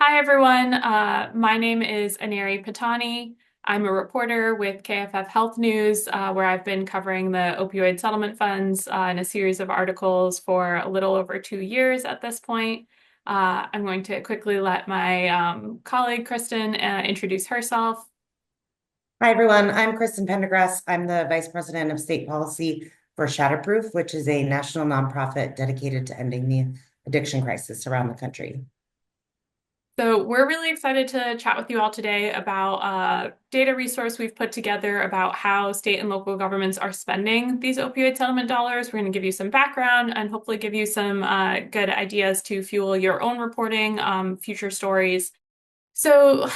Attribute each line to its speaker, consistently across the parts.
Speaker 1: Hi, everyone. My name is Aneri Pattani. I'm a reporter with KFF Health News, where I've been covering the opioid settlement funds in a series of articles for a little over 2 years at this point. I'm going to quickly let my colleague Kristen introduce herself.
Speaker 2: Hi, everyone. I'm Kristen Pendergrass. I'm the Vice President of State Policy for Shatterproof, which is a national nonprofit dedicated to ending the addiction crisis around the country.
Speaker 1: So we're really excited to chat with you all today about a data resource we've put together about how state and local governments are spending these opioid settlement dollars. We're going to give you some background and hopefully give you some good ideas to fuel your own reporting, future stories. So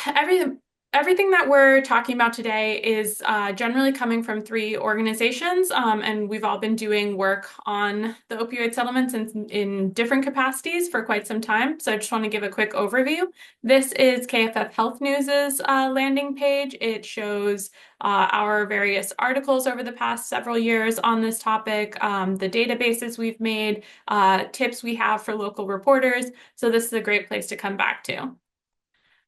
Speaker 1: everything that we're talking about today is generally coming from three organizations, and we've all been doing work on the opioid settlements in different capacities for quite some time. So I just want to give a quick overview. This is KFF Health News's landing page. It shows our various articles over the past several years on this topic, the databases we've made, tips we have for local reporters. So this is a great place to come back to.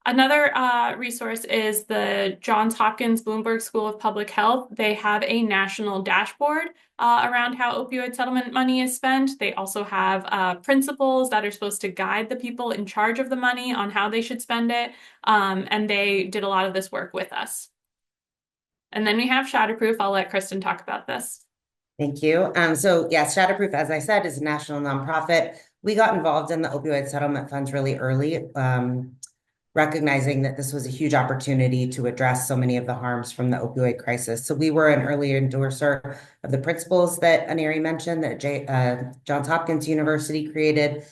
Speaker 1: Another resource is the Johns Hopkins Bloomberg School of Public Health. They have a national dashboard around how opioid settlement money is spent. They also have principles that are supposed to guide the people in charge of the money on how they should spend it. And they did a lot of this work with us. And then we have Shatterproof. I'll let Kristen talk about this.
Speaker 2: Thank you. Yes, Shatterproof, as I said, is a national nonprofit. We got involved in the opioid settlement funds really early, recognizing that this was a huge opportunity to address so many of the harms from the opioid crisis. So we were an early endorser of the principles that Aneri mentioned that Johns Hopkins University created.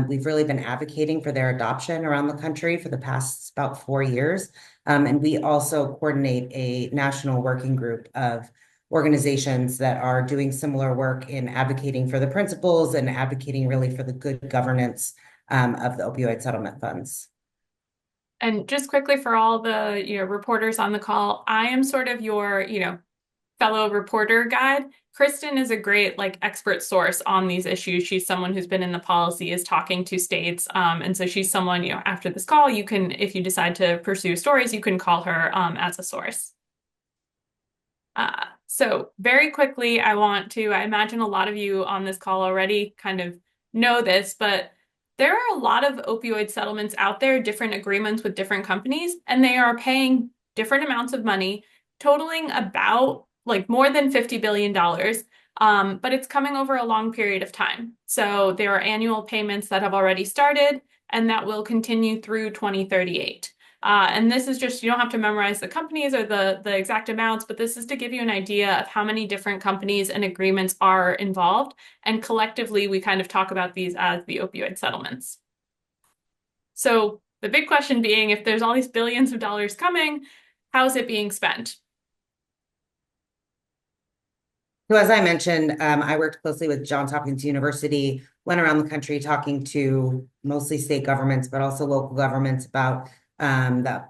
Speaker 2: We've really been advocating for their adoption around the country for the past about 4 years. And we also coordinate a national working group of organizations that are doing similar work in advocating for the principles and advocating really for the good governance of the opioid settlement funds.
Speaker 1: And just quickly for all the reporters on the call, I am sort of your fellow reporter guide. Kristen is a great expert source on these issues. She's someone who's been in the policy, is talking to states, and so she's someone after this call you can, if you decide to pursue stories, you can call her as a source. So very quickly, I imagine a lot of you on this call already kind of know this, but there are a lot of opioid settlements out there, different agreements with different companies, and they are paying different amounts of money, totaling about more than $50 billion. But it's coming over a long period of time. So there are annual payments that have already started and that will continue through 2038. And this is just, you don't have to memorize the companies or the exact amounts, but this is to give you an idea of how many different companies and agreements are involved. And collectively, we kind of talk about these as the opioid settlements. So the big question being, if there's all these billions of dollars coming, how is it being spent?
Speaker 2: So as I mentioned, I worked closely with Johns Hopkins University, went around the country talking to mostly state governments, but also local governments about the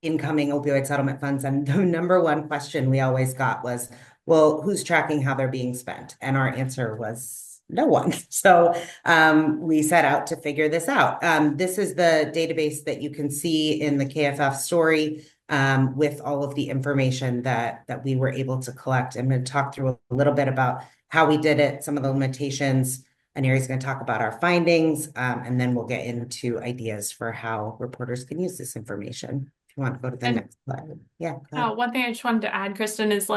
Speaker 2: incoming opioid settlement funds. And the number one question we always got was, well, who's tracking how they're being spent? And our answer was no one. So we set out to figure this out. This is the database that you can see in the KFF story with all of the information that we were able to collect. I'm going to talk through a little bit about how we did it, some of the limitations. Aneri's going to talk about our findings, and then we'll get into ideas for how reporters can use this information. If you want to go to the
Speaker 1: And
Speaker 2: next slide. Yeah, go ahead.
Speaker 1: one thing I just wanted to add, Kristen, is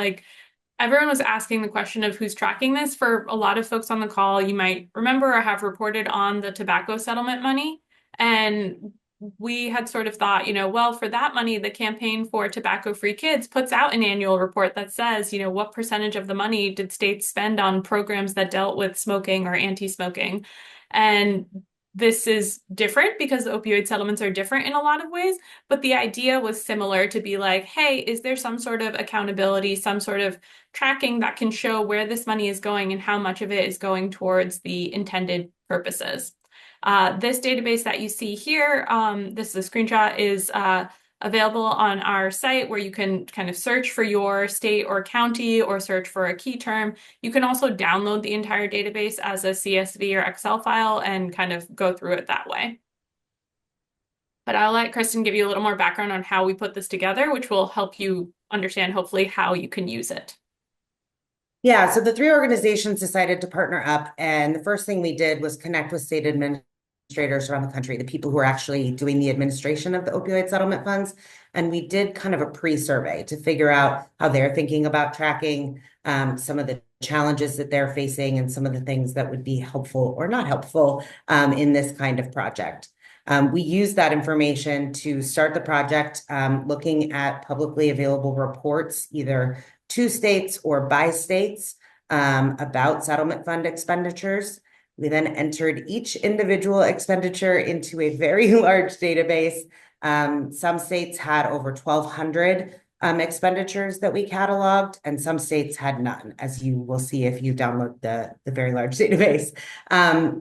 Speaker 1: everyone was asking the question of who's tracking this. For a lot of folks on the call, you might remember or have reported on the tobacco settlement money. And we had sort of thought, well, for that money, the Campaign for Tobacco-Free Kids puts out an annual report that says, what percentage of the money did states spend on programs that dealt with smoking or anti-smoking? And this is different because the opioid settlements are different in a lot of ways, but the idea was similar to be like, hey, is there some sort of accountability, some sort of tracking that can show where this money is going and how much of it is going towards the intended purposes? This database that you see here, this is a screenshot, is available on our site where you can kind of search for your state or county or search for a key term. You can also download the entire database as a CSV or Excel file and kind of go through it that way. But I'll let Kristen give you a little more background on how we put this together, which will help you understand hopefully how you can use it.
Speaker 2: Yeah, so the three organizations decided to partner up, and the first thing we did was connect with state administrators around the country, the people who are actually doing the administration of the opioid settlement funds. And we did kind of a pre-survey to figure out how they're thinking about tracking some of the challenges that they're facing and some of the things that would be helpful or not helpful in this kind of project. We used that information to start the project looking at publicly available reports, either to states or by states about settlement fund expenditures. We then entered each individual expenditure into a very large database. Some states had over 1,200 expenditures that we cataloged, and some states had none, as you will see if you download the very large database.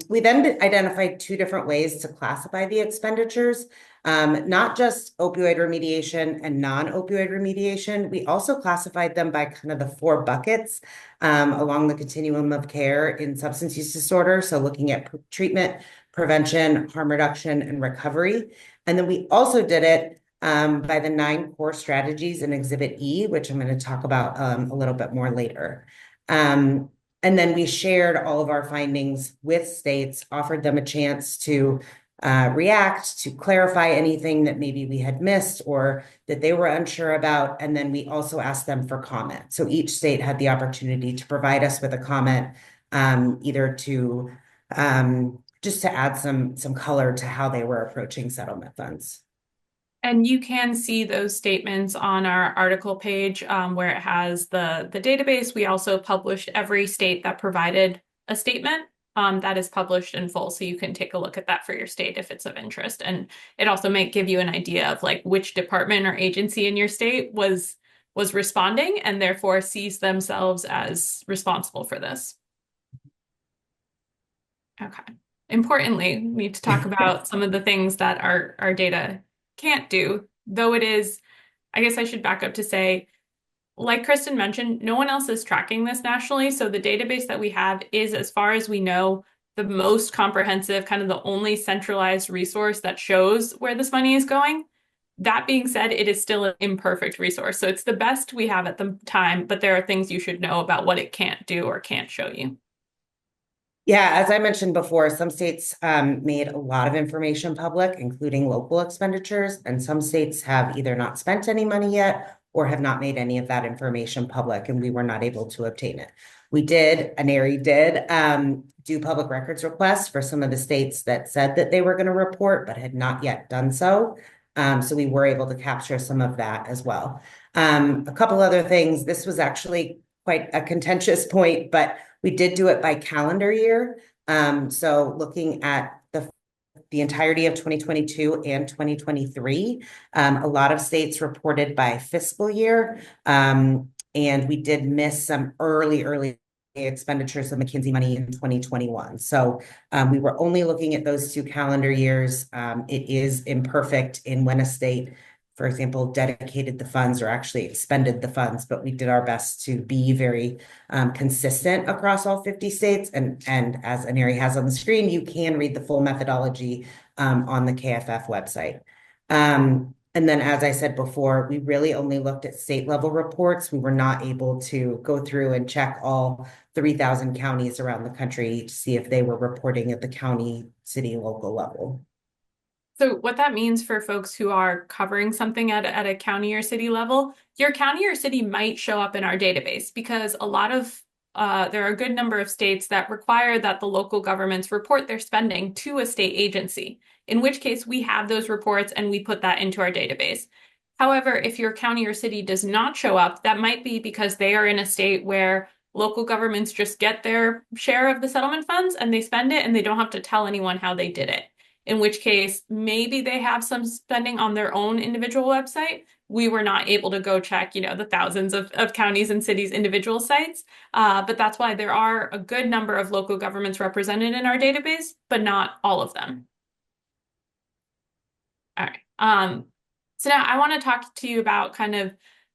Speaker 2: We then identified two different ways to classify the expenditures. Not just opioid remediation and non-opioid remediation. We also classified them by kind of the four buckets along the continuum of care in substance use disorder. So looking at treatment, prevention, harm reduction, and recovery. And then we also did it by the 9 core strategies in Exhibit E, which I'm going to talk about a little bit more later. And then we shared all of our findings with states, offered them a chance to react, to clarify anything that maybe we had missed or that they were unsure about. And then we also asked them for comment. So each state had the opportunity to provide us with a comment, either to just to add some color to how they were approaching settlement funds.
Speaker 1: And you can see those statements on our article page where it has the database. We also published every state that provided a statement that is published in full. So you can take a look at that for your state if it's of interest. And it also might give you an idea of like which department or agency in your state was responding and therefore sees themselves as responsible for this. Okay. Importantly, we need to talk about some of the things that our data can't do, though it is, I guess I should back up to say, like Kristen mentioned, no one else is tracking this nationally. So the database that we have is, as far as we know, the most comprehensive, kind of the only centralized resource that shows where this money is going. That being said, it is still an imperfect resource. So it's the best we have at the time, but there are things you should know about what it can't do or can't show you.
Speaker 2: Yeah, as I mentioned before, some states made a lot of information public, including local expenditures, and some states have either not spent any money yet or have not made any of that information public, and we were not able to obtain it. Aneri did do public records requests for some of the states that said that they were going to report, but had not yet done so. So we were able to capture some of that as well. A couple other things. This was actually quite a contentious point, but we did do it by calendar year. So looking at the entirety of 2022 and 2023, a lot of states reported by fiscal year. And we did miss some early expenditures of McKinsey money in 2021. So we were only looking at those 2 calendar years. It is imperfect in when a state, for example, dedicated the funds or actually expended the funds, but we did our best to be very consistent across all 50 states. And as Aneri has on the screen, you can read the full methodology on the KFF website. And then, as I said before, we really only looked at state level reports. We were not able to go through and check all 3,000 counties around the country to see if they were reporting at the county, city, local level.
Speaker 1: So what that means for folks who are covering something at a county or city level, your county or city might show up in our database because a lot of there are a good number of states that require that the local governments report their spending to a state agency, in which case we have those reports and we put that into our database. However, if your county or city does not show up, that might be because they are in a state where local governments just get their share of the settlement funds and they spend it and they don't have to tell anyone how they did it. In which case, maybe they have some spending on their own individual website. We were not able to go check, the thousands of counties and cities' individual sites. But that's why there are a good number of local governments represented in our database, but not all of them. All right. So now I want to talk to you about kind of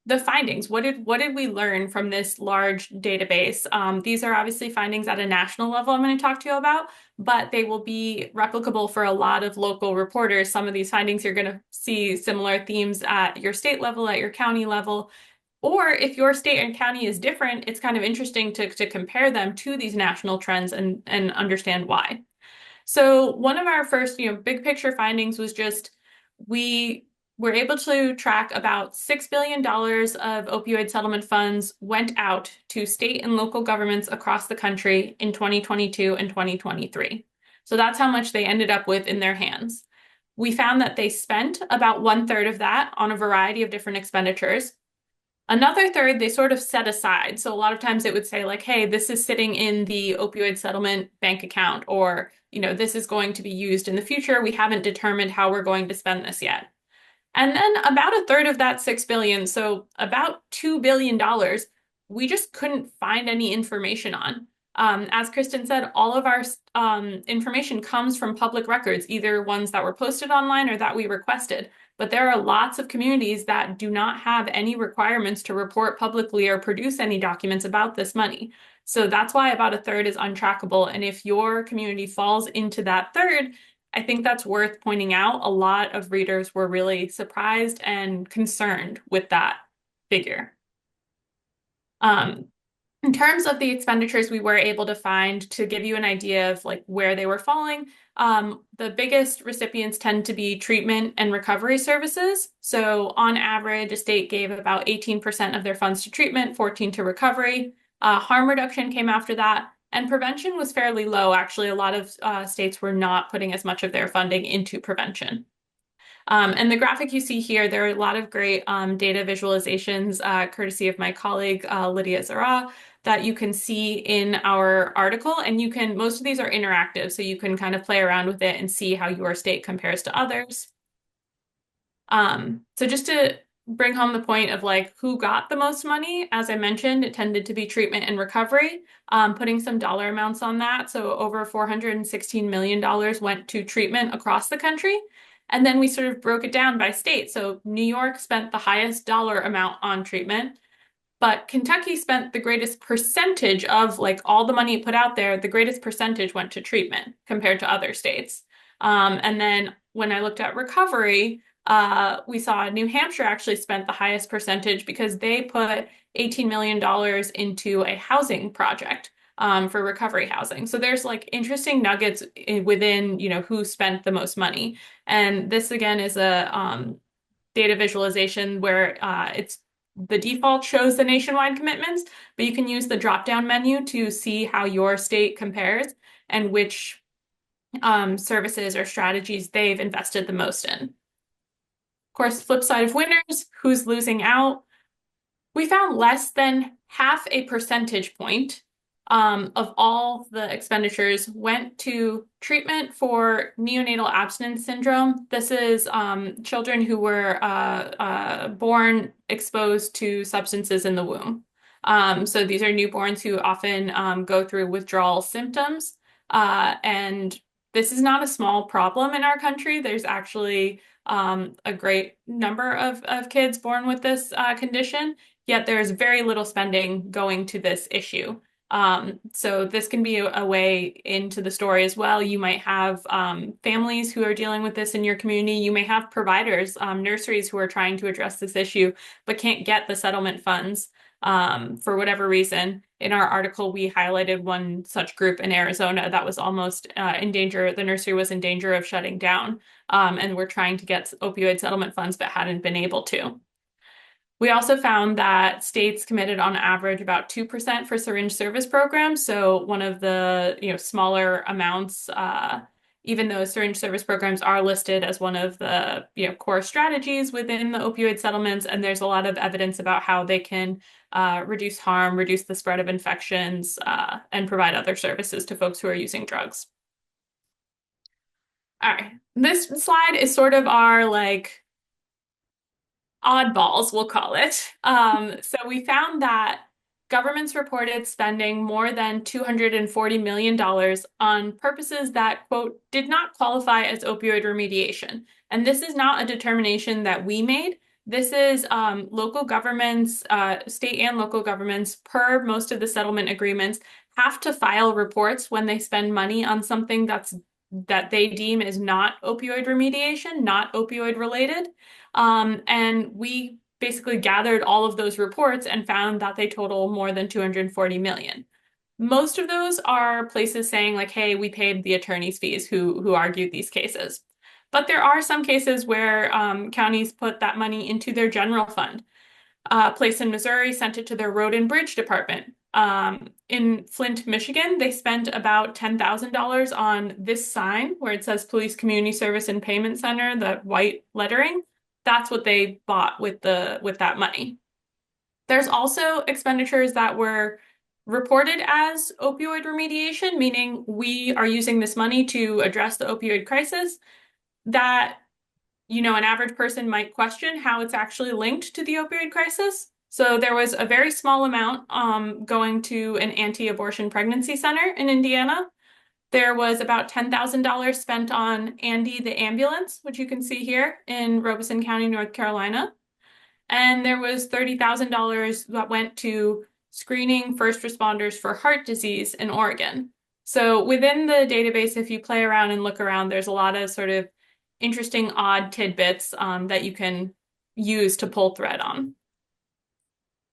Speaker 1: the findings. What did we learn from this large database? These are obviously findings at a national level I'm going to talk to you about, but they will be replicable for a lot of local reporters. Some of these findings you're going to see similar themes at your state level, at your county level. Or if your state and county is different, it's kind of interesting to compare them to these national trends and understand why. So one of our first, big picture findings was just we were able to track about $6 billion of opioid settlement funds went out to state and local governments across the country in 2022 and 2023. So that's how much they ended up with in their hands. We found that they spent about 1/3 of that on a variety of different expenditures. Another third they sort of set aside. So a lot of times it would say like, hey, this is sitting in the opioid settlement bank account, or, this is going to be used in the future. We haven't determined how we're going to spend this yet. And then about a third of that 6 billion, so about $2 billion, we just couldn't find any information on. As Kristen said, all of our information comes from public records, either ones that were posted online or that we requested. But there are lots of communities that do not have any requirements to report publicly or produce any documents about this money. So that's why about a third is untrackable. And if your community falls into that third, I think that's worth pointing out. A lot of readers were really surprised and concerned with that figure. In terms of the expenditures we were able to find, to give you an idea of like where they were falling, the biggest recipients tend to be treatment and recovery services. So on average, a state gave about 18% of their funds to treatment, 14% to recovery. Harm reduction came after that, and prevention was fairly low. Actually, a lot of states were not putting as much of their funding into prevention. And the graphic you see here, there are a lot of great data visualizations, courtesy of my colleague, Lydia Zara, that you can see in our article. And most of these are interactive, so you can kind of play around with it and see how your state compares to others. So just to bring home the point of like who got the most money, as I mentioned, it tended to be treatment and recovery, putting some dollar amounts on that. So over $416 million went to treatment across the country. And then we sort of broke it down by state. So New York spent the highest dollar amount on treatment, but Kentucky spent the greatest percentage of like all the money put out there, the greatest percentage went to treatment compared to other states. And then when I looked at recovery, we saw New Hampshire actually spent the highest percentage because they put $18 million into a housing project for recovery housing. So there's like interesting nuggets within, who spent the most money. And this again is a data visualization where it's the default shows the nationwide commitments, but you can use the drop-down menu to see how your state compares and which services or strategies they've invested the most in. Of course, flip side of winners, who's losing out? We found less than half a percentage point of all the expenditures went to treatment for neonatal abstinence syndrome. This is children who were born exposed to substances in the womb. So these are newborns who often go through withdrawal symptoms. And this is not a small problem in our country. There's actually a great number of kids born with this condition, yet there's very little spending going to this issue. So this can be a way into the story as well. You might have families who are dealing with this in your community. You may have providers, nurseries who are trying to address this issue, but can't get the settlement funds for whatever reason. In our article, we highlighted one such group in Arizona that was almost in danger. The nursery was in danger of shutting down, and we're trying to get opioid settlement funds, but hadn't been able to. We also found that states committed on average about 2% for syringe service programs. So one of the smaller amounts, even though syringe service programs are listed as one of the core strategies within the opioid settlements, and there's a lot of evidence about how they can reduce harm, reduce the spread of infections, and provide other services to folks who are using drugs. All right, this slide is sort of our like oddballs, we'll call it. So we found that governments reported spending more than $240 million on purposes that, quote, did not qualify as opioid remediation. And this is not a determination that we made. This is local governments, state and local governments, per most of the settlement agreements, have to file reports when they spend money on something that they deem is not opioid remediation, not opioid related. And we basically gathered all of those reports and found that they total more than 240 million. Most of those are places saying like, hey, we paid the attorney's fees who argued these cases. But there are some cases where counties put that money into their general fund. A place in Missouri sent it to their road and bridge department. In Flint, Michigan, they spent about $10,000 on this sign where it says Police Community Service and Payment Center, the white lettering. That's what they bought with that money. There's also expenditures that were reported as opioid remediation, meaning we are using this money to address the opioid crisis that, an average person might question how it's actually linked to the opioid crisis. So there was a very small amount going to an anti-abortion pregnancy center in Indiana. There was about $10,000 spent on Andy the ambulance, which you can see here in Robeson County, North Carolina. And there was $30,000 that went to screening first responders for heart disease in Oregon. So within the database, if you play around and look around, there's a lot of sort of interesting, odd tidbits that you can use to pull thread on.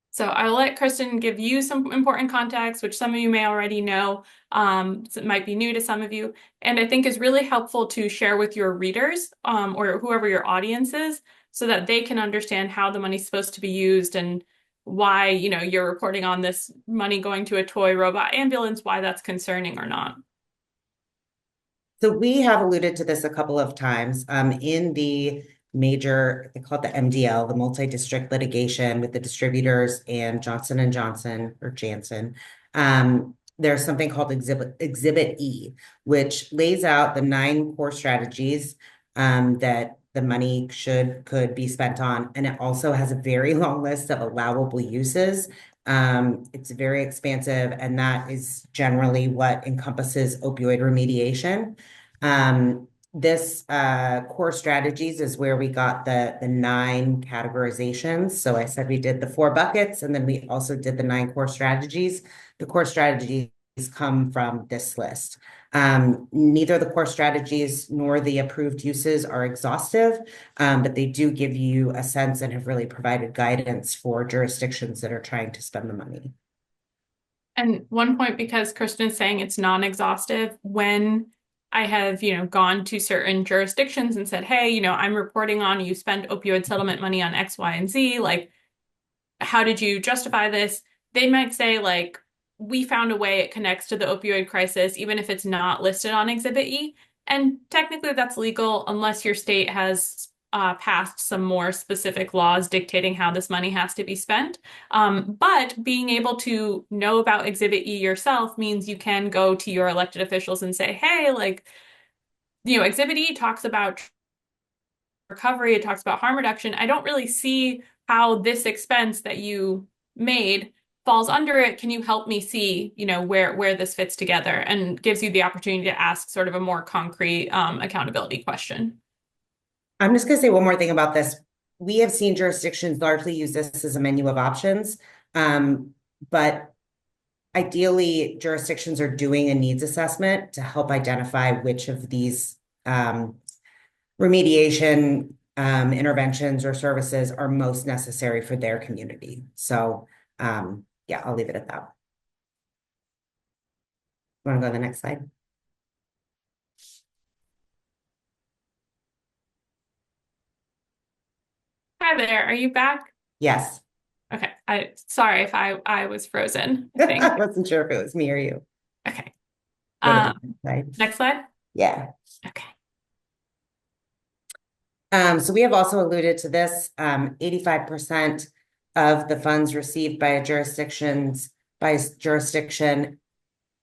Speaker 1: So I'll let Kristen give you some important context, which some of you may already know, so it might be new to some of you, and I think is really helpful to share with your readers or whoever your audience is, so that they can understand how the money's supposed to be used and why, you're reporting on this money going to a toy robot ambulance, why that's concerning or not.
Speaker 2: So we have alluded to this a couple of times in the major, they call it the MDL, the multi-district litigation with the distributors and Johnson and Johnson or Janssen. There's something called Exhibit E, which lays out the 9 core strategies that the money could be spent on. And it also has a very long list of allowable uses. It's very expansive, and that is generally what encompasses opioid remediation. This core strategies is where we got the 9 categorizations. So I said we did the 4 buckets, and then we also did the 9 core strategies. The core strategies come from this list. Neither the core strategies nor the approved uses are exhaustive, but they do give you a sense and have really provided guidance for jurisdictions that are trying to spend the money.
Speaker 1: And one point, because Kristen's saying it's non-exhaustive, when I have, gone to certain jurisdictions and said, hey, I'm reporting on you spent opioid settlement money on X, Y, and Z, like, how did you justify this? They might say, like, we found a way it connects to the opioid crisis, even if it's not listed on Exhibit E. And technically that's legal unless your state has passed some more specific laws dictating how this money has to be spent. But being able to know about Exhibit E yourself means you can go to your elected officials and say, hey, like, Exhibit E talks about recovery, it talks about harm reduction. I don't really see how this expense that you made falls under it. Can you help me see, where this fits together, and gives you the opportunity to ask sort of a more concrete accountability question.
Speaker 2: I'm just going to say one more thing about this. We have seen jurisdictions largely use this as a menu of options, but ideally jurisdictions are doing a needs assessment to help identify which of these remediation interventions or services are most necessary for their community. So yeah, I'll leave it at that. Want to go to the next slide?
Speaker 1: Hi there, are you back?
Speaker 2: Yes.
Speaker 1: Okay, sorry if I was frozen, I
Speaker 2: I
Speaker 1: think.
Speaker 2: wasn't sure if it was me or you.
Speaker 1: Okay.
Speaker 2: Go to the next slide.
Speaker 1: Next slide?
Speaker 2: Yeah.
Speaker 1: Okay.
Speaker 2: So we have also alluded to this, 85% of the funds received by jurisdiction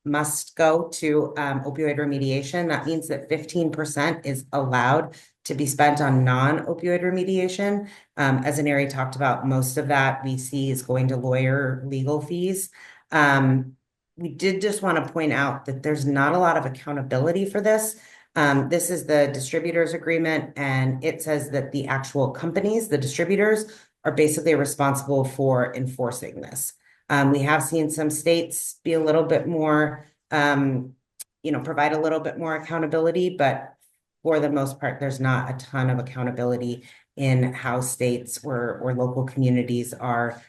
Speaker 2: must go to opioid remediation. That means that 15% is allowed to be spent on non-opioid remediation. As Aneri talked about, most of that we see is going to lawyer legal fees. We did just want to point out that there's not a lot of accountability for this. This is the distributors agreement, and it says that the actual companies, the distributors, are basically responsible for enforcing this. We have seen some states be a little bit more, provide a little bit more accountability, but for the most part, there's not a ton of accountability in how states or local communities are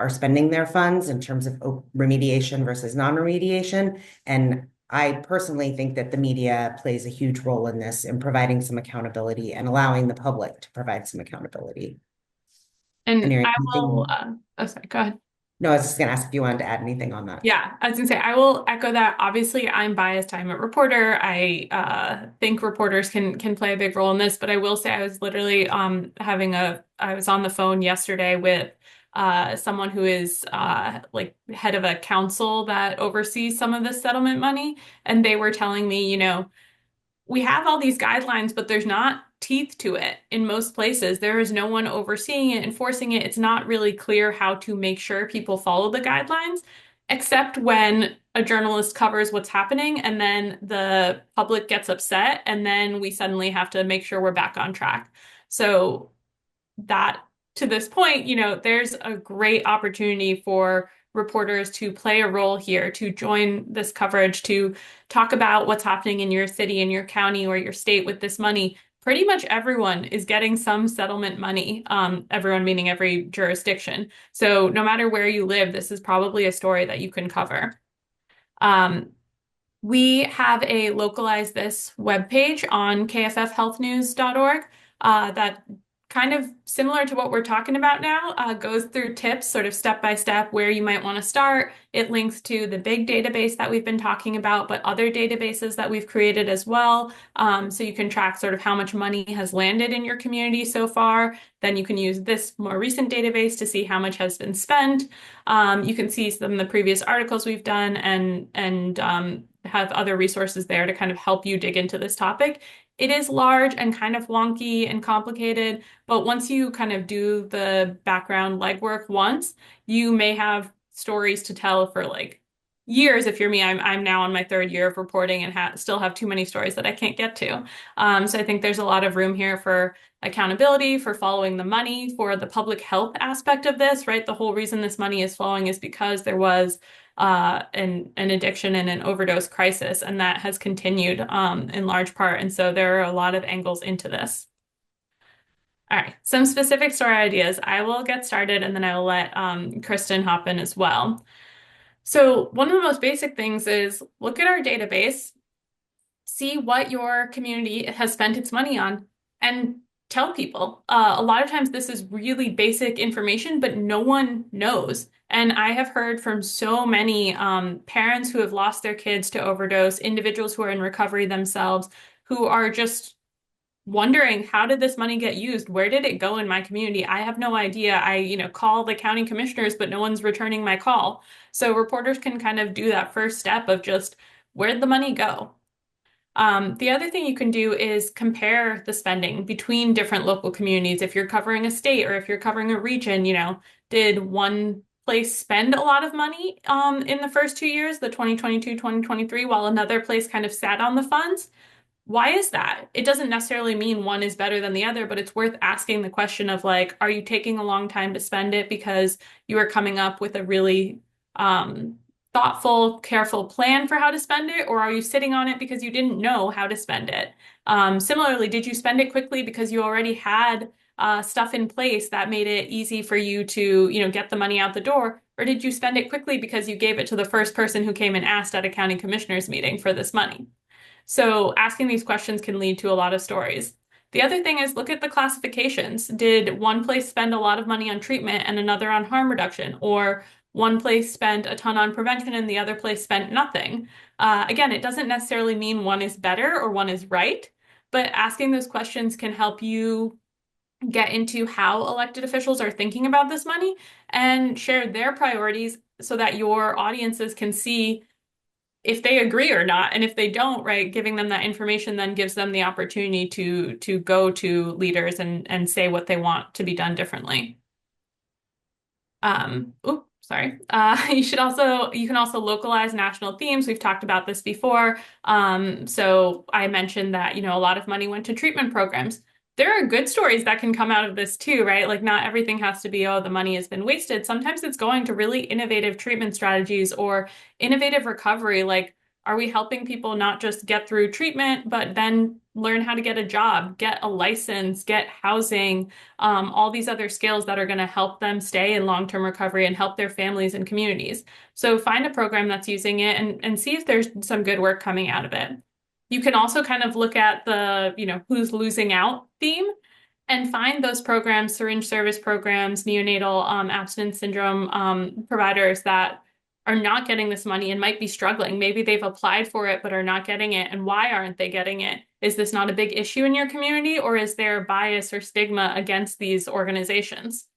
Speaker 2: spending their funds in terms of remediation versus non-remediation. And I personally think that the media plays a huge role in this in providing some accountability and allowing the public to provide some accountability.
Speaker 1: And
Speaker 2: Aneri,
Speaker 1: I will,
Speaker 2: anything?
Speaker 1: oh, sorry, go ahead.
Speaker 2: No, I was just gonna ask if you wanted to add anything on that.
Speaker 1: Yeah, I was gonna say, I will echo that. Obviously, I'm biased. I'm a reporter. I think reporters can play a big role in this, but I will say I was literally I was on the phone yesterday with someone who is like head of a council that oversees some of this settlement money, and they were telling me, we have all these guidelines, but there's not teeth to it in most places. There is no one overseeing it, enforcing it. It's not really clear how to make sure people follow the guidelines, except when a journalist covers what's happening and then the public gets upset, and then we suddenly have to make sure we're back on track. So that to this point, there's a great opportunity for reporters to play a role here, to join this coverage, to talk about what's happening in your city, in your county, or your state with this money. Pretty much everyone is getting some settlement money, everyone meaning every jurisdiction. So no matter where you live, this is probably a story that you can cover. Um, we have a Localize This webpage on kffhealthnews.org that kind of similar to what we're talking about now, goes through tips, sort of step by step, where you might want to start. It links to the big database that we've been talking about, but other databases that we've created as well. So you can track sort of how much money has landed in your community so far. Then you can use this more recent database to see how much has been spent. You can see some of the previous articles we've done and have other resources there to kind of help you dig into this topic. It is large and kind of wonky and complicated, but once you kind of do the background legwork once, you may have stories to tell for like years. If you're me, I'm now on my third year of reporting and still have too many stories that I can't get to. So I think there's a lot of room here for accountability, for following the money, for the public health aspect of this, right? The whole reason this money is flowing is because there was an addiction and an overdose crisis, and that has continued in large part. And so there are a lot of angles into this. All right, some specific story ideas. I will get started and then I will let Kristen hop in as well. So one of the most basic things is look at our database, see what your community has spent its money on, and tell people. A lot of times this is really basic information, but no one knows. And I have heard from so many parents who have lost their kids to overdose, individuals who are in recovery themselves, who are just wondering, how did this money get used? Where did it go in my community? I have no idea. Call the county commissioners, but no one's returning my call. So reporters can kind of do that first step of just, where'd the money go? The other thing you can do is compare the spending between different local communities. If you're covering a state or if you're covering a region, did one place spend a lot of money in the first 2 years, the 2022, 2023, while another place kind of sat on the funds? Why is that? It doesn't necessarily mean one is better than the other, but it's worth asking the question of like, are you taking a long time to spend it because you are coming up with a really thoughtful, careful plan for how to spend it, or are you sitting on it because you didn't know how to spend it? Similarly, did you spend it quickly because you already had stuff in place that made it easy for you to, get the money out the door? Or did you spend it quickly because you gave it to the first person who came and asked at a county commissioners meeting for this money? So asking these questions can lead to a lot of stories. The other thing is look at the classifications. Did one place spend a lot of money on treatment and another on harm reduction? Or one place spent a ton on prevention and the other place spent nothing? Again, it doesn't necessarily mean one is better or one is right, but asking those questions can help you get into how elected officials are thinking about this money and share their priorities so that your audiences can see if they agree or not. And if they don't, right, giving them that information then gives them the opportunity to go to leaders and say what they want to be done differently. sorry. You can also localize national themes. We've talked about this before. So I mentioned that, a lot of money went to treatment programs. There are good stories that can come out of this too, right? Like not everything has to be, oh, the money has been wasted. Sometimes it's going to really innovative treatment strategies or innovative recovery. Like, are we helping people not just get through treatment, but then learn how to get a job, get a license, get housing, all these other skills that are going to help them stay in long-term recovery and help their families and communities. So find a program that's using it and see if there's some good work coming out of it. You can also kind of look at the, who's losing out theme and find those programs, syringe service programs, neonatal abstinence syndrome providers that are not getting this money and might be struggling. Maybe they've applied for it but are not getting it. And why aren't they getting it? Is this not a big issue in your community, or is there bias or stigma against these organizations?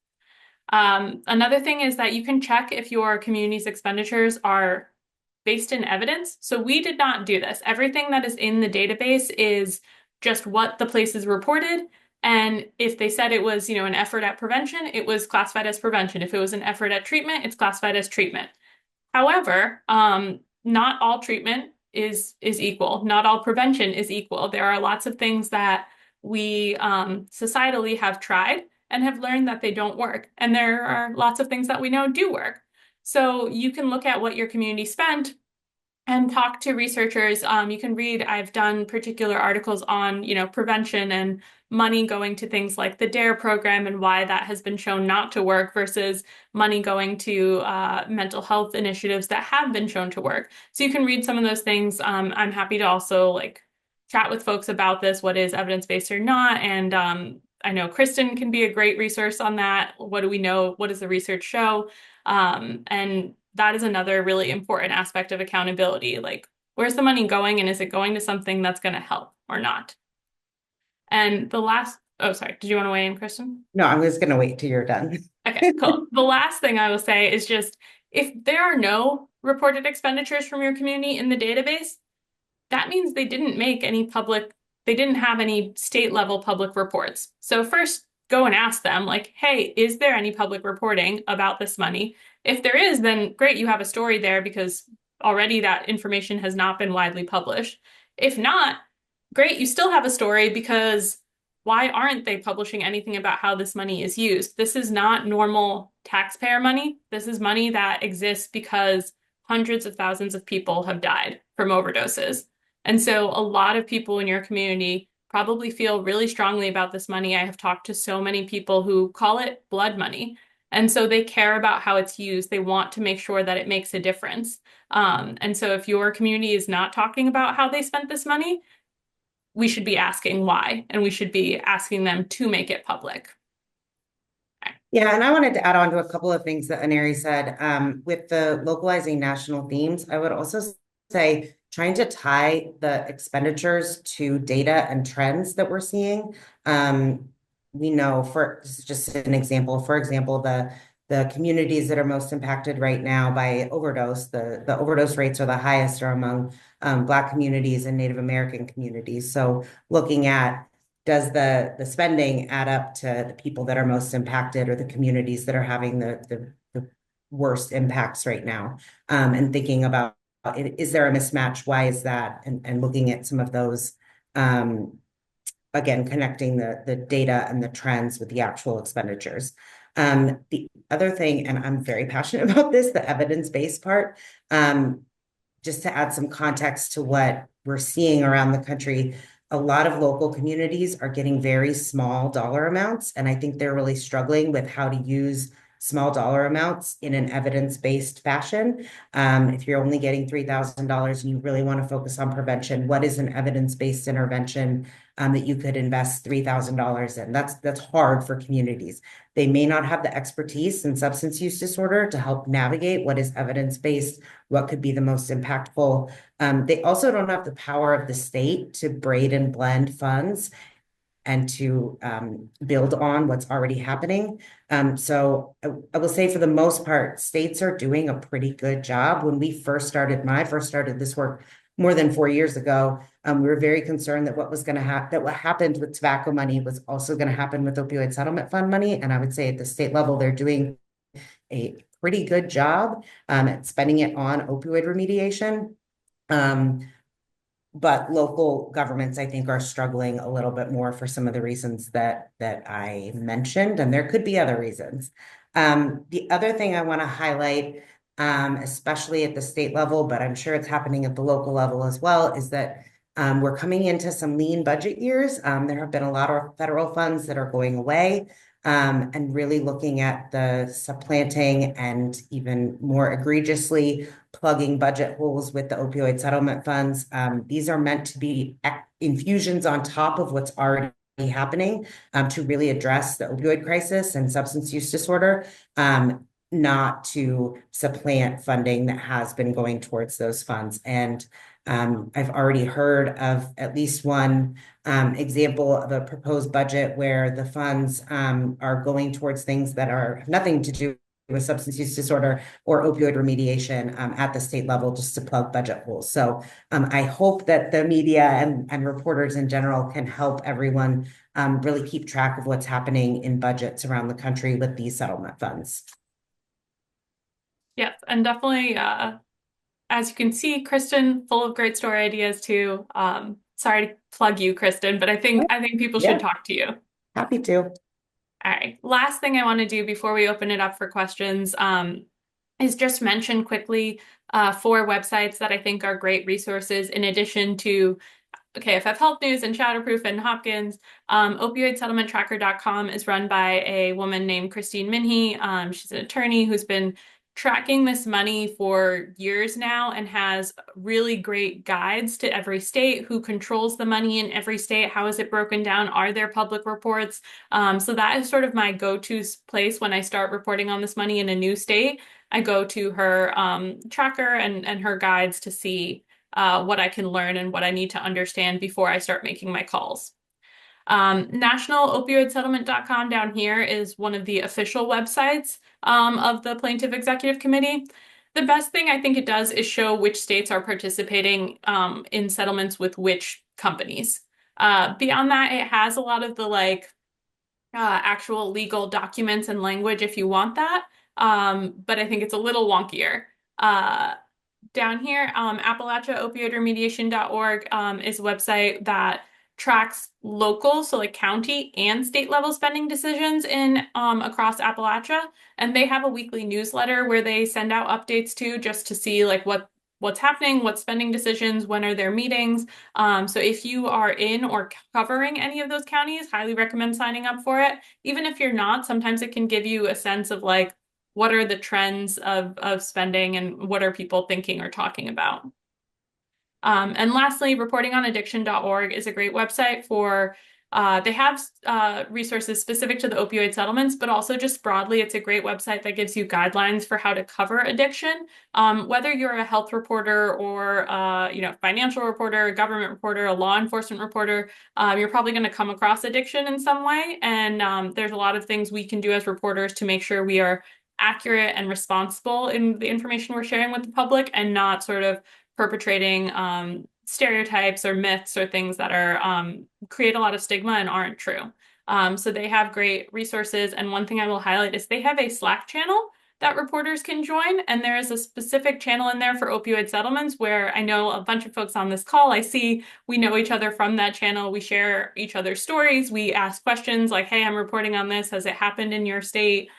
Speaker 1: Another thing is that you can check if your community's expenditures are based in evidence. So we did not do this. Everything that is in the database is just what the places reported. And if they said it was, an effort at prevention, it was classified as prevention. If it was an effort at treatment, it's classified as treatment. However, not all treatment is equal. Not all prevention is equal. There are lots of things that we societally have tried and have learned that they don't work. And there are lots of things that we know do work. So you can look at what your community spent and talk to researchers. You can read, I've done particular articles on, prevention and money going to things like the DARE program and why that has been shown not to work versus money going to mental health initiatives that have been shown to work. So you can read some of those things. I'm happy to also chat with folks about this, what is evidence-based or not. And I know Kristen can be a great resource on that. What do we know? What does the research show? And that is another really important aspect of accountability. Like, where's the money going, and is it going to something that's going to help or not? And oh, sorry, did you want to weigh in, Kristen?
Speaker 2: No, I'm just going to wait till you're done.
Speaker 1: Okay, cool. The last thing I will say is just if there are no reported expenditures from your community in the database, that means they didn't have any state level public reports. So first, go and ask them, like, hey, is there any public reporting about this money? If there is, then great, you have a story there because already that information has not been widely published. If not, great, you still have a story because why aren't they publishing anything about how this money is used? This is not normal taxpayer money. This is money that exists because hundreds of thousands of people have died from overdoses. And so a lot of people in your community probably feel really strongly about this money. I have talked to so many people who call it blood money. And so they care about how it's used. They want to make sure that it makes a difference. And so if your community is not talking about how they spent this money, we should be asking why, and we should be asking them to make it public.
Speaker 2: Yeah, and I wanted to add on to a couple of things that Aneri said. With the localizing national themes, I would also say trying to tie the expenditures to data and trends that we're seeing. We know, for just an example, the communities that are most impacted right now by overdose, the overdose rates are the highest are among Black communities and Native American communities. So looking at, does the spending add up to the people that are most impacted or the communities that are having the worst impacts right now? And thinking about, is there a mismatch? Why is that? And looking at some of those, again, connecting the data and the trends with the actual expenditures. The other thing, and I'm very passionate about this, the evidence-based part, just to add some context to what we're seeing around the country, a lot of local communities are getting very small dollar amounts, and I think they're really struggling with how to use small dollar amounts in an evidence-based fashion. If you're only getting $3,000 and you really want to focus on prevention, what is an evidence-based intervention that you could invest $3,000 in? That's hard for communities. They may not have the expertise in substance use disorder to help navigate what is evidence-based, what could be the most impactful. They also don't have the power of the state to braid and blend funds and to build on what's already happening. So I will say, for the most part, states are doing a pretty good job. When when I first started this work more than 4 years ago, we were very concerned that what happened with tobacco money was also going to happen with opioid settlement fund money. And I would say at the state level, they're doing a pretty good job at spending it on opioid remediation. Um, but local governments, I think, are struggling a little bit more for some of the reasons that I mentioned, and there could be other reasons. The other thing I want to highlight, especially at the state level, but I'm sure it's happening at the local level as well, is that we're coming into some lean budget years. There have been a lot of federal funds that are going away, and really looking at the supplanting and even more egregiously plugging budget holes with the opioid settlement funds. These are meant to be infusions on top of what's already happening to really address the opioid crisis and substance use disorder, not to supplant funding that has been going towards those funds. And I've already heard of at least one example of a proposed budget where the funds are going towards things that are nothing to do with substance use disorder or opioid remediation at the state level, just to plug budget holes. So I hope that the media and reporters in general can help everyone really keep track of what's happening in budgets around the country with these settlement funds.
Speaker 1: Yes, and definitely, as you can see, Kristen, full of great story ideas too. Sorry to plug you, Kristen, but I think people should
Speaker 2: Yeah,
Speaker 1: talk to you.
Speaker 2: happy to.
Speaker 1: All right. Last thing I want to do before we open it up for questions is just mention quickly 4 websites that I think are great resources in addition to KFF Health News and Shatterproof and Hopkins. Opioidsettlementtracker.com is run by a woman named Christine Minhey. She's an attorney who's been tracking this money for years now and has really great guides to every state, who controls the money in every state, how is it broken down, are there public reports. So that is sort of my go-to place when I start reporting on this money in a new state. I go to her tracker and her guides to see what I can learn and what I need to understand before I start making my calls. NationalOpioidSettlement.com down here is one of the official websites of the Plaintiff Executive Committee. The best thing I think it does is show which states are participating in settlements with which companies. Beyond that, it has a lot of the actual legal documents and language if you want that, but I think it's a little wonkier. Down here, AppalachiaOpioidRemediation.org is a website that tracks local, so like county and state level spending decisions in across Appalachia, and they have a weekly newsletter where they send out updates too, just to see like what's happening, what spending decisions, when are their meetings. So if you are in or covering any of those counties, highly recommend signing up for it. Even if you're not, sometimes it can give you a sense of like what are the trends of spending and what are people thinking or talking about. And lastly, reportingonaddiction.org is a great website for, they have resources specific to the opioid settlements, but also just broadly, it's a great website that gives you guidelines for how to cover addiction. Whether you're a health reporter or, financial reporter, a government reporter, a law enforcement reporter, you're probably going to come across addiction in some way. And there's a lot of things we can do as reporters to make sure we are accurate and responsible in the information we're sharing with the public and not sort of perpetrating stereotypes or myths or things that are create a lot of stigma and aren't true. So they have great resources. And one thing I will highlight is they have a Slack channel that reporters can join. And there is a specific channel in there for opioid settlements where I know a bunch of folks on this call. I see we know each other from that channel. We share each other's stories. We ask questions like, hey, I'm reporting on this. Has it happened in your state?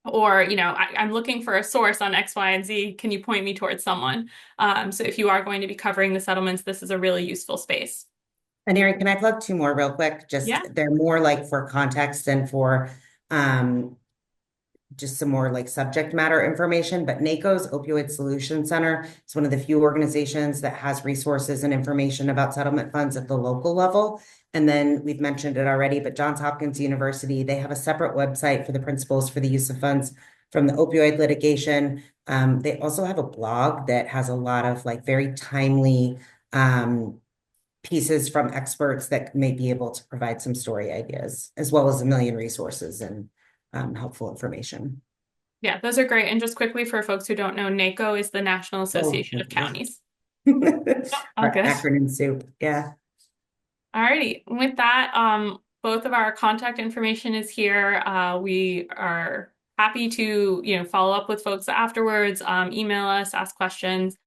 Speaker 1: Or, I'm looking for a source on X, Y, and Z. Can you point me towards someone? So if you are going to be covering the settlements, this is a really useful space.
Speaker 2: Aneri, can I plug 2 more real quick?
Speaker 1: Yeah.
Speaker 2: They're more like for context and for just some more like subject matter information, but NACO's Opioid Solution Center is one of the few organizations that has resources and information about settlement funds at the local level. And then we've mentioned it already, but Johns Hopkins University, they have a separate website for the principles for the use of funds from the opioid litigation. They also have a blog that has a lot of like very timely pieces from experts that may be able to provide some story ideas, as well as a million resources and helpful information.
Speaker 1: Yeah, those are great. And just quickly for folks who don't know, NACO is the National
Speaker 2: Oh,
Speaker 1: Association of Counties. All
Speaker 2: our
Speaker 1: good.
Speaker 2: acronym soup. Yeah.
Speaker 1: Alrighty. With that, both of our contact information is here. We are happy to, follow up with folks afterwards, email us, ask questions.